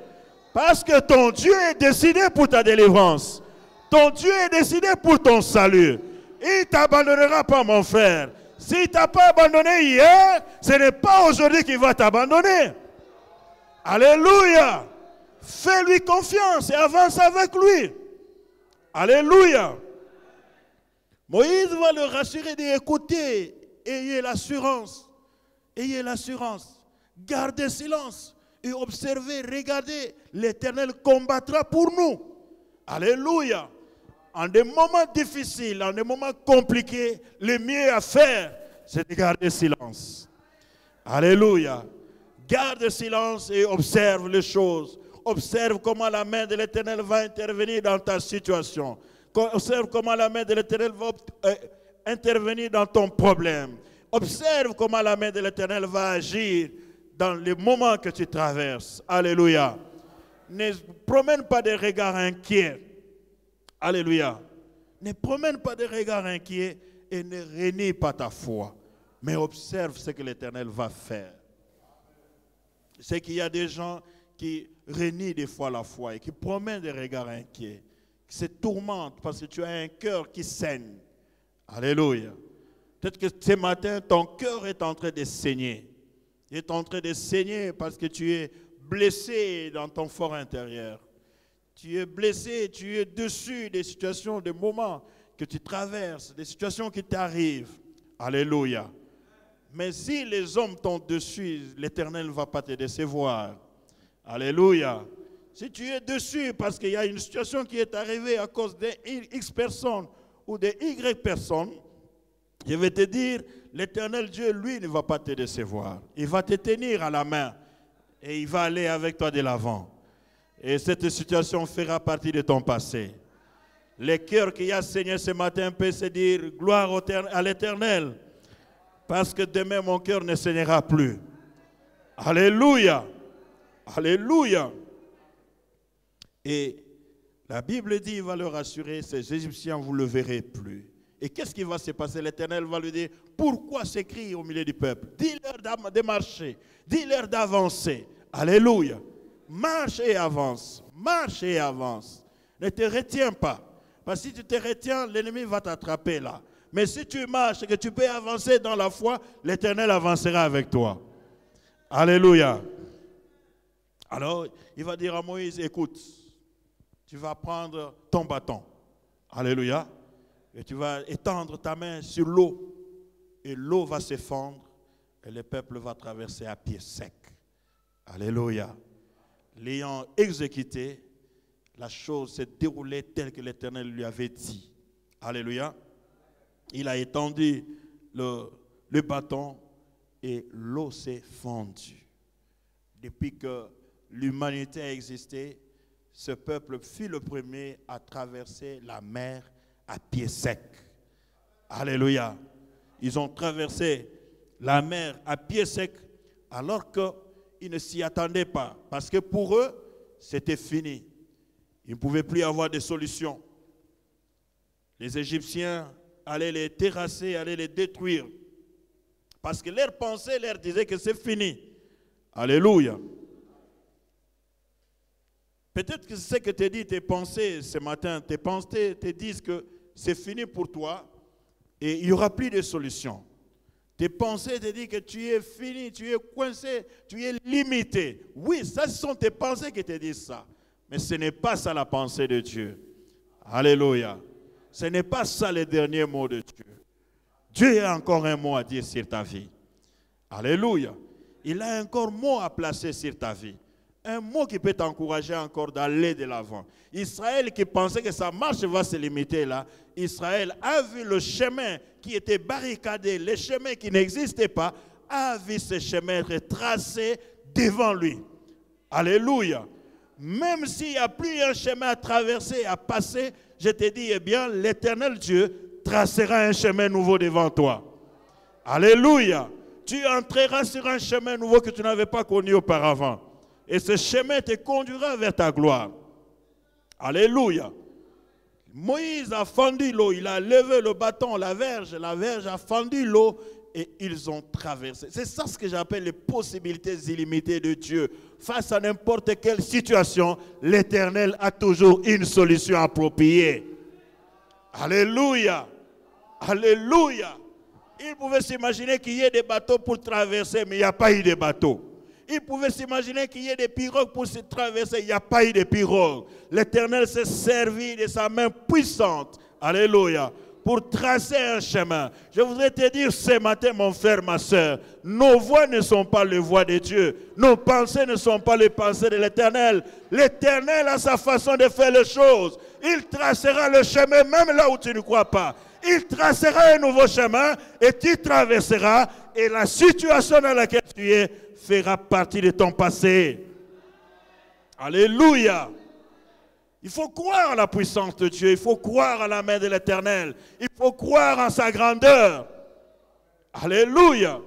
Parce que ton Dieu est décidé pour ta délivrance. Ton Dieu est décidé pour ton salut. Il ne t'abandonnera pas, mon frère. S'il ne t'a pas abandonné hier, ce n'est pas aujourd'hui qu'il va t'abandonner. Alléluia. Fais-lui confiance et avance avec lui. Alléluia. Moïse va le rassurer d'écouter. Ayez l'assurance. Ayez l'assurance. Gardez silence et observez, regardez. L'Éternel combattra pour nous. Alléluia. En des moments difficiles, en des moments compliqués, le mieux à faire, c'est de garder silence. Alléluia. Garde silence et observe les choses. Observe comment la main de l'Éternel va intervenir dans ta situation. Observe comment la main de l'Éternel va intervenir dans ton problème. Observe comment la main de l'Éternel va agir dans les moments que tu traverses. Alléluia. Ne promène pas des regards inquiets. Alléluia. Ne promène pas des regards inquiets et ne renie pas ta foi. Mais observe ce que l'Éternel va faire. C'est qu'il y a des gens qui renient des fois la foi et qui promènent des regards inquiets, qui se tourmentent parce que tu as un cœur qui saigne. Alléluia. Peut-être que ce matin, ton cœur est en train de saigner. Il est en train de saigner parce que tu es blessé dans ton fort intérieur. Tu es blessé, tu es dessus des situations, des moments que tu traverses, des situations qui t'arrivent. Alléluia. Mais si les hommes t'ont dessus, l'Éternel ne va pas te décevoir. Alléluia. Si tu es dessus parce qu'il y a une situation qui est arrivée à cause de X personnes ou de Y personnes, je vais te dire, l'Éternel Dieu, lui, ne va pas te décevoir. Il va te tenir à la main et il va aller avec toi de l'avant. Et cette situation fera partie de ton passé. Le cœur qui a saigné ce matin peut se dire, gloire à l'Éternel, parce que demain mon cœur ne saignera plus. Alléluia. Alléluia. Et la Bible dit, il va leur assurer, ces Égyptiens, vous ne le verrez plus. Et qu'est-ce qui va se passer? L'Éternel va lui dire, pourquoi ces cris au milieu du peuple? Dis-leur de marcher, dis-leur d'avancer. Alléluia. Marche et avance, marche et avance. Ne te retiens pas. Parce que si tu te retiens, l'ennemi va t'attraper là. Mais si tu marches et que tu peux avancer dans la foi, l'Éternel avancera avec toi. Alléluia. Alors, il va dire à Moïse, écoute, tu vas prendre ton bâton. Alléluia. Et tu vas étendre ta main sur l'eau. Et l'eau va se fondre. Et le peuple va traverser à pied sec. Alléluia. L'ayant exécuté, la chose s'est déroulée telle que l'Éternel lui avait dit. Alléluia. Il a étendu le bâton et l'eau s'est fondue. Depuis que l'humanité a existé, ce peuple fut le premier à traverser la mer à pied sec. Alléluia. Ils ont traversé la mer à pied sec alors qu'ils ne s'y attendaient pas. Parce que pour eux, c'était fini. Ils ne pouvaient plus avoir de solution. Les Égyptiens allaient les terrasser, allaient les détruire. Parce que leur pensée leur disait que c'est fini. Alléluia. Peut-être que c'est ce que te dit tes pensées ce matin. Tes pensées te disent que c'est fini pour toi et il n'y aura plus de solution. Tes pensées te disent que tu es fini, tu es coincé, tu es limité. Oui, ça, ce sont tes pensées qui te disent ça. Mais ce n'est pas ça la pensée de Dieu. Alléluia. Ce n'est pas ça le dernier mot de Dieu. Dieu a encore un mot à dire sur ta vie. Alléluia. Il a encore un mot à placer sur ta vie. Un mot qui peut t'encourager encore d'aller de l'avant. Israël qui pensait que sa marche va se limiter là, Israël a vu le chemin qui était barricadé, le chemin qui n'existait pas, a vu ce chemin être tracé devant lui. Alléluia. Même s'il n'y a plus un chemin à traverser, à passer, je te dis, eh bien, l'Éternel Dieu tracera un chemin nouveau devant toi. Alléluia. Tu entreras sur un chemin nouveau que tu n'avais pas connu auparavant. Et ce chemin te conduira vers ta gloire. Alléluia. Moïse a fendu l'eau, il a levé le bâton, la verge a fendu l'eau et ils ont traversé. C'est ça ce que j'appelle les possibilités illimitées de Dieu. Face à n'importe quelle situation, l'Éternel a toujours une solution appropriée. Alléluia. Alléluia. Il pouvait s'imaginer qu'il y ait des bateaux pour traverser, mais il n'y a pas eu de bateaux. Il pouvait s'imaginer qu'il y ait des pirogues pour se traverser. Il n'y a pas eu de pirogues. L'Éternel s'est servi de sa main puissante. Alléluia. pour tracer un chemin. Je voudrais te dire ce matin, mon frère, ma soeur, nos voies ne sont pas les voies de Dieu. Nos pensées ne sont pas les pensées de l'Éternel. L'Éternel a sa façon de faire les choses. Il tracera le chemin même là où tu ne crois pas. Il tracera un nouveau chemin et tu traverseras. Et la situation dans laquelle tu es fera partie de ton passé. Alléluia. Il faut croire à la puissance de Dieu. Il faut croire à la main de l'Éternel. Il faut croire en sa grandeur. Alléluia.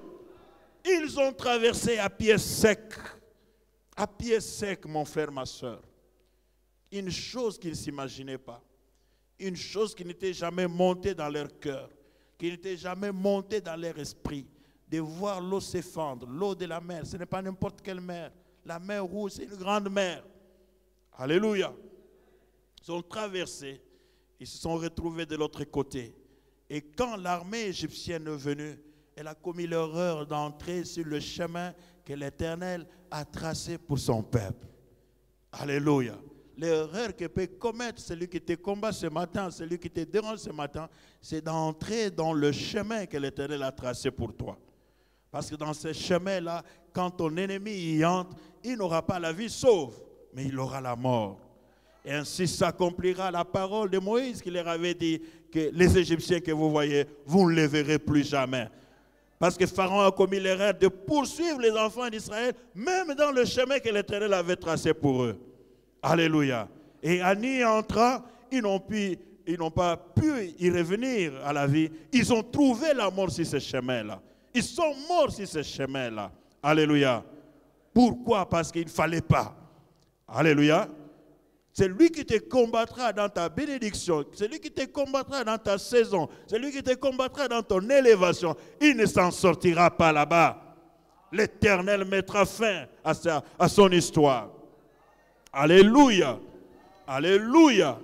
Ils ont traversé à pied sec. À pied sec, mon frère, ma soeur. Une chose qu'ils ne s'imaginaient pas. Une chose qui n'était jamais montée dans leur cœur. Qui n'était jamais montée dans leur esprit. De voir l'eau s'effondrer. L'eau de la mer, ce n'est pas n'importe quelle mer. La mer Rouge, c'est une grande mer. Alléluia. Ils ont traversé, ils se sont retrouvés de l'autre côté. Et quand l'armée égyptienne est venue, elle a commis l'erreur d'entrer sur le chemin que l'Éternel a tracé pour son peuple. Alléluia. L'erreur que peut commettre celui qui te combat ce matin, celui qui te dérange ce matin, c'est d'entrer dans le chemin que l'Éternel a tracé pour toi. Parce que dans ce chemin-là, quand ton ennemi y entre, il n'aura pas la vie sauve, mais il aura la mort. Et ainsi s'accomplira la parole de Moïse qui leur avait dit que les Égyptiens que vous voyez, vous ne les verrez plus jamais. Parce que Pharaon a commis l'erreur de poursuivre les enfants d'Israël, même dans le chemin que l'Éternel avait tracé pour eux. Alléluia. Et en y entrant, ils n'ont pas pu y revenir à la vie. Ils ont trouvé la mort sur ce chemin-là. Ils sont morts sur ce chemin-là. Alléluia. Pourquoi? Parce qu'il ne fallait pas. Alléluia. C'est lui qui te combattra dans ta bénédiction. C'est lui qui te combattra dans ta saison. C'est lui qui te combattra dans ton élévation. Il ne s'en sortira pas là-bas. L'Éternel mettra fin à son histoire. Alléluia. Alléluia.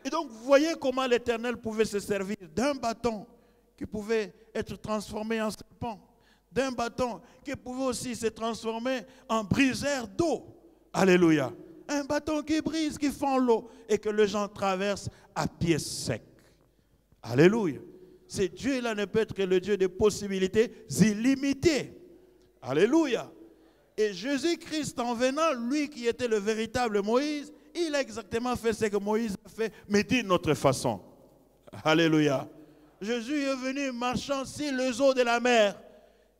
Et donc, vous voyez comment l'Éternel pouvait se servir d'un bâton qui pouvait être transformé en serpent. D'un bâton qui pouvait aussi se transformer en briseur d'eau. Alléluia. Un bâton qui brise, qui fend l'eau et que les gens traversent à pied sec. Alléluia. Ce Dieu-là ne peut être que le Dieu des possibilités illimitées. Alléluia. Et Jésus-Christ en venant, lui qui était le véritable Moïse, il a exactement fait ce que Moïse a fait, mais d'une autre façon. Alléluia. Jésus est venu marchant sur les eaux de la mer.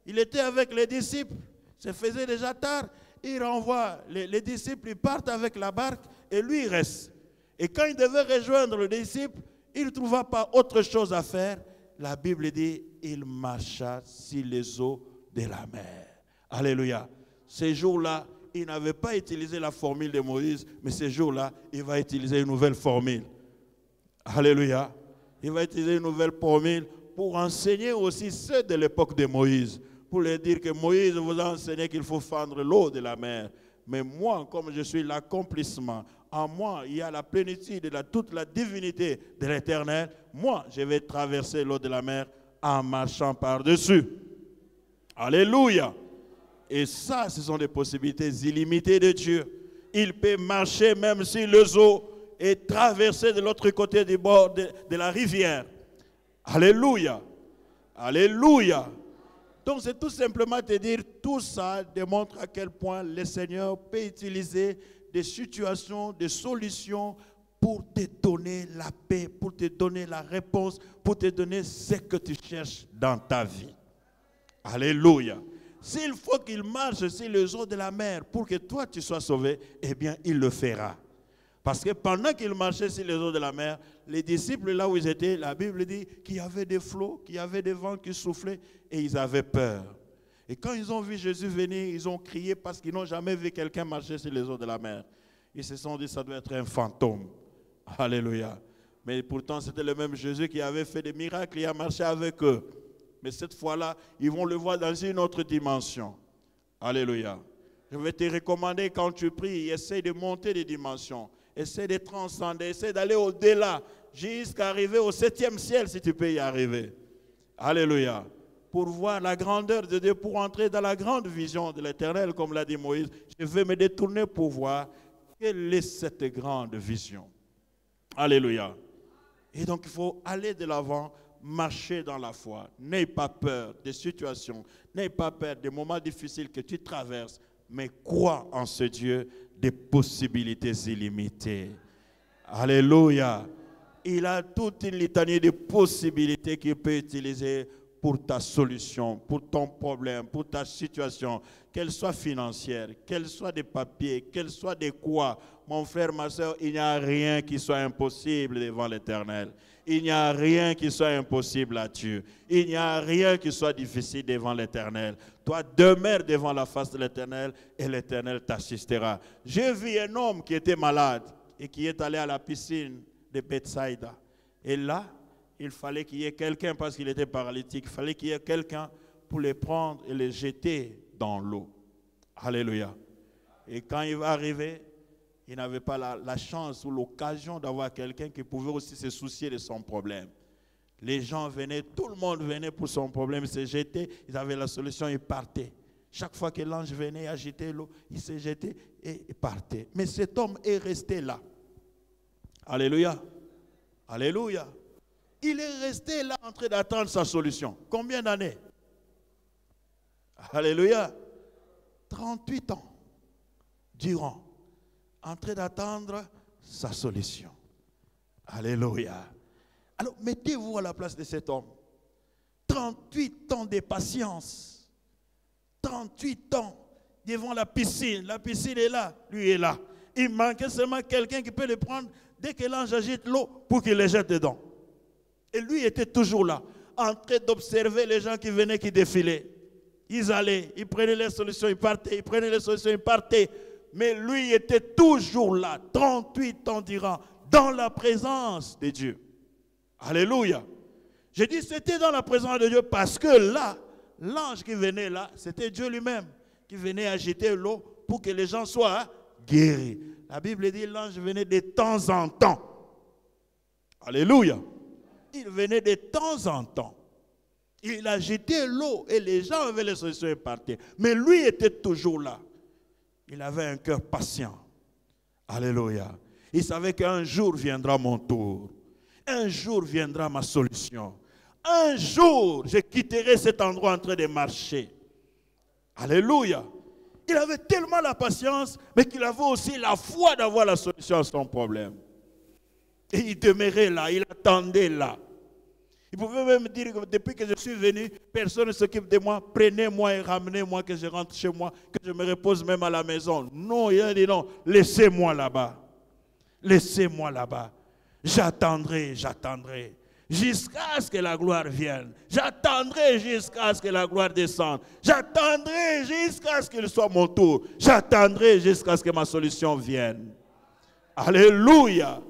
Il était avec les disciples. Ça faisait déjà tard. Il renvoie, les disciples, ils partent avec la barque et lui il reste. Et quand il devait rejoindre les disciples, il ne trouva pas autre chose à faire. La Bible dit, il marcha sur les eaux de la mer. Alléluia. Ces jours-là, il n'avait pas utilisé la formule de Moïse, mais ces jours-là, il va utiliser une nouvelle formule. Alléluia. Il va utiliser une nouvelle formule pour enseigner aussi ceux de l'époque de Moïse. Pour leur dire que Moïse vous a enseigné qu'il faut fendre l'eau de la mer. Mais moi, comme je suis l'accomplissement, en moi, il y a la plénitude de toute la divinité de l'Éternel. Moi, je vais traverser l'eau de la mer en marchant par-dessus. Alléluia. Et ça, ce sont des possibilités illimitées de Dieu. Il peut marcher même sur les eaux et traverser de l'autre côté du bord de la rivière. Alléluia. Alléluia. Donc c'est tout simplement te dire, tout ça démontre à quel point le Seigneur peut utiliser des situations, des solutions pour te donner la paix, pour te donner la réponse, pour te donner ce que tu cherches dans ta vie. Alléluia. S'il faut qu'il marche sur les eaux de la mer pour que toi tu sois sauvé, eh bien il le fera. Parce que pendant qu'il marchait sur les eaux de la mer, les disciples là où ils étaient, la Bible dit qu'il y avait des flots, qu'il y avait des vents qui soufflaient et ils avaient peur. Et quand ils ont vu Jésus venir, ils ont crié parce qu'ils n'ont jamais vu quelqu'un marcher sur les eaux de la mer. Ils se sont dit ça doit être un fantôme. Alléluia. Mais pourtant c'était le même Jésus qui avait fait des miracles et a marché avec eux. Mais cette fois-là, ils vont le voir dans une autre dimension. Alléluia. Je vais te recommander quand tu pries, essaie de monter des dimensions. Essaie de transcender, essaie d'aller au-delà, jusqu'à arriver au 7e ciel si tu peux y arriver. Alléluia. Pour voir la grandeur de Dieu, pour entrer dans la grande vision de l'Éternel, comme l'a dit Moïse, je vais me détourner pour voir quelle est cette grande vision. Alléluia. Et donc, il faut aller de l'avant, marcher dans la foi. N'aie pas peur des situations, n'aie pas peur des moments difficiles que tu traverses, mais crois en ce Dieu des possibilités illimitées. Alléluia. Il a toute une litanie de possibilités qu'il peut utiliser pour ta solution, pour ton problème, pour ta situation, qu'elle soit financière, qu'elle soit des papiers, qu'elle soit des quoi. Mon frère, ma soeur, il n'y a rien qui soit impossible devant l'Éternel. Il n'y a rien qui soit impossible à Dieu. Il n'y a rien qui soit difficile devant l'Éternel. Toi, demeure devant la face de l'Éternel et l'Éternel t'assistera. J'ai vu un homme qui était malade et qui est allé à la piscine de Bethsaïda. Et là, il fallait qu'il y ait quelqu'un, parce qu'il était paralytique, il fallait qu'il y ait quelqu'un pour le prendre et le jeter dans l'eau. Alléluia. Et quand il va arriver, il n'avait pas la chance ou l'occasion d'avoir quelqu'un qui pouvait aussi se soucier de son problème. Les gens venaient, tout le monde venait pour son problème, il se jetait, ils avaient la solution, ils partaient. Chaque fois que l'ange venait agiter l'eau, il se jetait et il partait. Mais cet homme est resté là. Alléluia. Alléluia. Il est resté là en train d'attendre sa solution. Combien d'années? Alléluia. 38 ans durant, en train d'attendre sa solution. Alléluia. Alors, mettez-vous à la place de cet homme. 38 ans de patience. 38 ans devant la piscine. La piscine est là, lui est là. Il manquait seulement quelqu'un qui peut le prendre dès que l'ange agite l'eau pour qu'il le jette dedans. Et lui était toujours là, en train d'observer les gens qui venaient, qui défilaient. Ils allaient, ils prenaient les solutions, ils partaient, ils prenaient les solutions, ils partaient. Mais lui était toujours là, 38 ans durant, dans la présence de Dieu. Alléluia. J'ai dit c'était dans la présence de Dieu parce que là, l'ange qui venait là, c'était Dieu lui-même qui venait agiter l'eau pour que les gens soient guéris. La Bible dit l'ange venait de temps en temps. Alléluia. Il venait de temps en temps. Il agitait l'eau et les gens avaient les solutions et partaient. Mais lui était toujours là. Il avait un cœur patient. Alléluia. Il savait qu'un jour viendra mon tour. Un jour viendra ma solution. Un jour, je quitterai cet endroit en train de marcher. Alléluia. Il avait tellement la patience, mais qu'il avait aussi la foi d'avoir la solution à son problème. Et il demeurait là, il attendait là. Il pouvait même dire que depuis que je suis venu, personne ne s'occupe de moi. Prenez-moi et ramenez-moi, que je rentre chez moi, que je me repose même à la maison. Non, il a dit non, laissez-moi là-bas. Laissez-moi là-bas. J'attendrai, j'attendrai. Jusqu'à ce que la gloire vienne. J'attendrai jusqu'à ce que la gloire descende. J'attendrai jusqu'à ce qu'il soit mon tour. J'attendrai jusqu'à ce que ma solution vienne. Alléluia.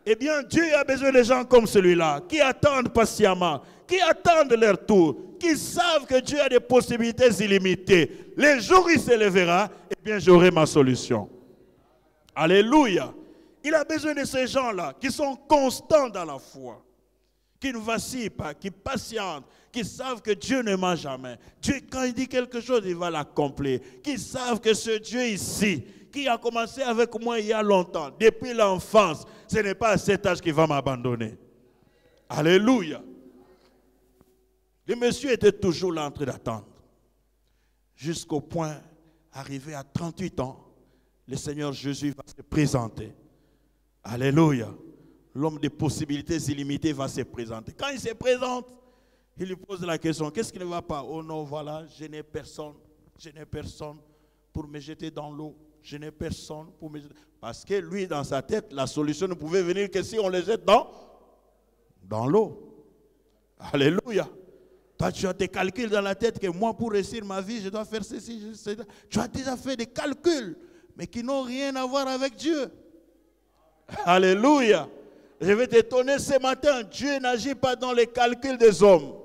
Eh bien, Dieu a besoin de gens comme celui-là, qui attendent patiemment, qui attendent leur tour, qui savent que Dieu a des possibilités illimitées. Les jours où il se lèvera, eh bien, j'aurai ma solution. Alléluia. Il a besoin de ces gens-là, qui sont constants dans la foi, qui ne vacillent pas, qui patientent, qui savent que Dieu ne ment jamais. Dieu, quand il dit quelque chose, il va l'accomplir. Qui savent que ce Dieu ici, qui a commencé avec moi il y a longtemps, depuis l'enfance, ce n'est pas à cet âge qu'il va m'abandonner. Alléluia. Le monsieur était toujours là en train d'attendre. Jusqu'au point, arrivé à 38 ans, le Seigneur Jésus va se présenter. Alléluia. L'homme des possibilités illimitées va se présenter. Quand il se présente, il lui pose la question, qu'est-ce qui ne va pas? Oh non, voilà, je n'ai personne pour me jeter dans l'eau. Je n'ai personne pour me jeter. Parce que lui, dans sa tête, la solution ne pouvait venir que si on les jette dans l'eau. Alléluia. Toi, tu as tes calculs dans la tête que moi, pour réussir ma vie, je dois faire ceci, ceci. Tu as déjà fait des calculs, mais qui n'ont rien à voir avec Dieu. Alléluia. Je vais t'étonner ce matin, Dieu n'agit pas dans les calculs des hommes.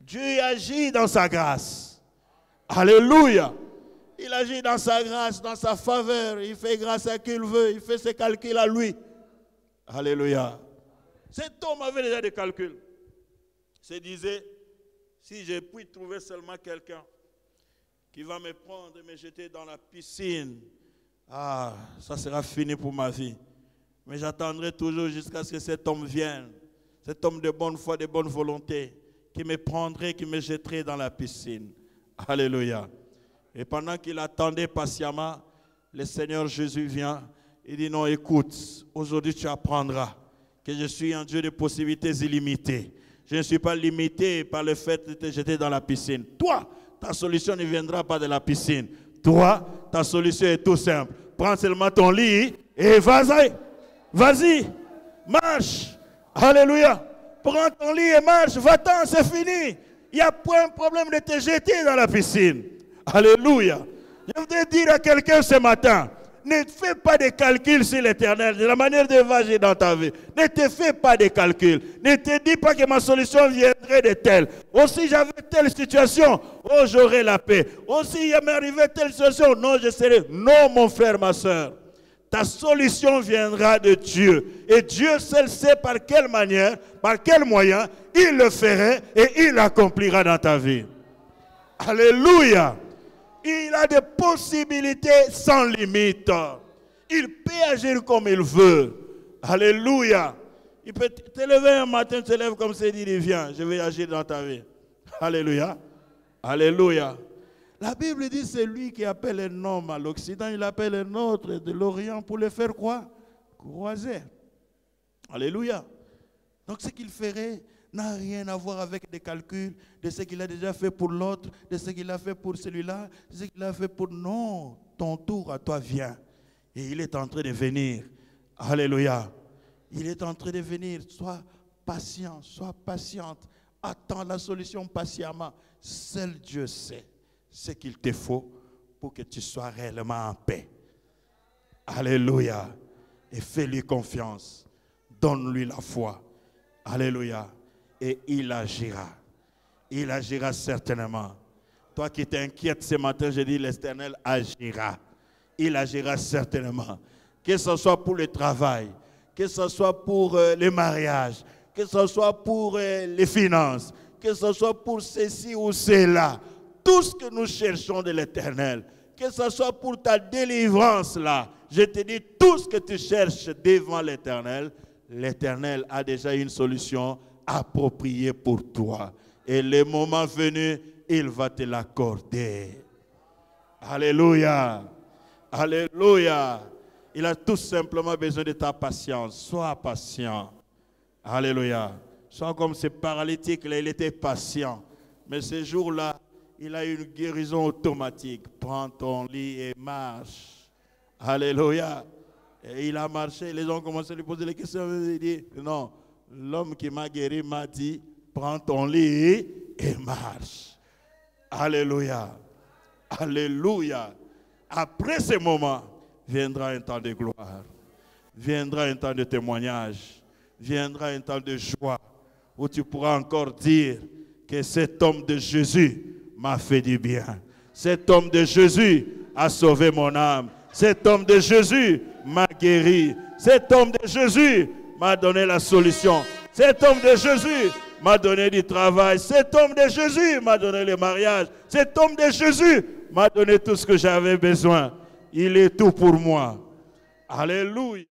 Dieu agit dans sa grâce. Alléluia. Il agit dans sa grâce, dans sa faveur. Il fait grâce à qui il veut. Il fait ses calculs à lui. Alléluia. Cet homme avait déjà des calculs. Il se disait, si je puis trouver seulement quelqu'un qui va me prendre et me jeter dans la piscine, ça sera fini pour ma vie. Mais j'attendrai toujours jusqu'à ce que cet homme vienne, cet homme de bonne foi, de bonne volonté, qui me prendrait, qui me jetterait dans la piscine. Alléluia. Et pendant qu'il attendait patiemment, le Seigneur Jésus vient. Il dit non, écoute, aujourd'hui tu apprendras que je suis un Dieu de possibilités illimitées. Je ne suis pas limité par le fait de te jeter dans la piscine. Toi, ta solution ne viendra pas de la piscine. Toi, ta solution est tout simple. Prends seulement ton lit et vas-y. Vas-y, marche. Alléluia. Prends ton lit et marche. Va-t'en, c'est fini. Il n'y a pas un problème de te jeter dans la piscine. Alléluia. Je voudrais dire à quelqu'un ce matin, ne fais pas de calculs sur l'Éternel, de la manière de vager dans ta vie. Ne te fais pas de calculs. Ne te dis pas que ma solution viendrait de telle. Aussi j'avais telle situation, oh j'aurai la paix. Aussi il m'est arrivé telle situation, non je serai. Non mon frère, ma soeur. Ta solution viendra de Dieu. Et Dieu seul sait par quelle manière, par quel moyen, il le ferait et il l'accomplira dans ta vie. Alléluia. Il a des possibilités sans limite. Il peut agir comme il veut. Alléluia. Il peut te lever un matin, te lèves comme ça, il dit, viens, je vais agir dans ta vie. Alléluia. Alléluia. La Bible dit, c'est lui qui appelle un homme à l'Occident, il appelle un autre de l'Orient pour le faire quoi? Croiser. Alléluia. Donc ce qu'il ferait n'a rien à voir avec des calculs de ce qu'il a déjà fait pour l'autre, de ce qu'il a fait pour celui-là, de ce qu'il a fait pour... Non, ton tour à toi vient. Et il est en train de venir. Alléluia. Il est en train de venir. Sois patient, sois patiente. Attends la solution patiemment. Seul Dieu sait ce qu'il te faut pour que tu sois réellement en paix. Alléluia. Et fais-lui confiance. Donne-lui la foi. Alléluia. Et il agira. Il agira certainement. Toi qui t'inquiètes ce matin, je dis l'Éternel agira. Il agira certainement. Que ce soit pour le travail, que ce soit pour le mariage, que ce soit pour les finances, que ce soit pour ceci ou cela. Tout ce que nous cherchons de l'Éternel, que ce soit pour ta délivrance là, je te dis tout ce que tu cherches devant l'Éternel, l'Éternel a déjà une solution appropriée pour toi. Et le moment venu, il va te l'accorder. Alléluia. Alléluia. Il a tout simplement besoin de ta patience. Sois patient. Alléluia. Sois comme ce paralytique là, il était patient. Mais ce jour-là, il a une guérison automatique. Prends ton lit et marche. Alléluia. Et il a marché. Les gens ont commencé à lui poser les questions. Il dit, non, l'homme qui m'a guéri m'a dit, prends ton lit et marche. Alléluia. Alléluia. Après ce moment, viendra un temps de gloire. Viendra un temps de témoignage. Viendra un temps de joie où tu pourras encore dire que cet homme de Jésus m'a fait du bien. Cet homme de Jésus a sauvé mon âme. Cet homme de Jésus m'a guéri. Cet homme de Jésus m'a donné la solution. Cet homme de Jésus m'a donné du travail. Cet homme de Jésus m'a donné le mariage. Cet homme de Jésus m'a donné tout ce que j'avais besoin. Il est tout pour moi. Alléluia.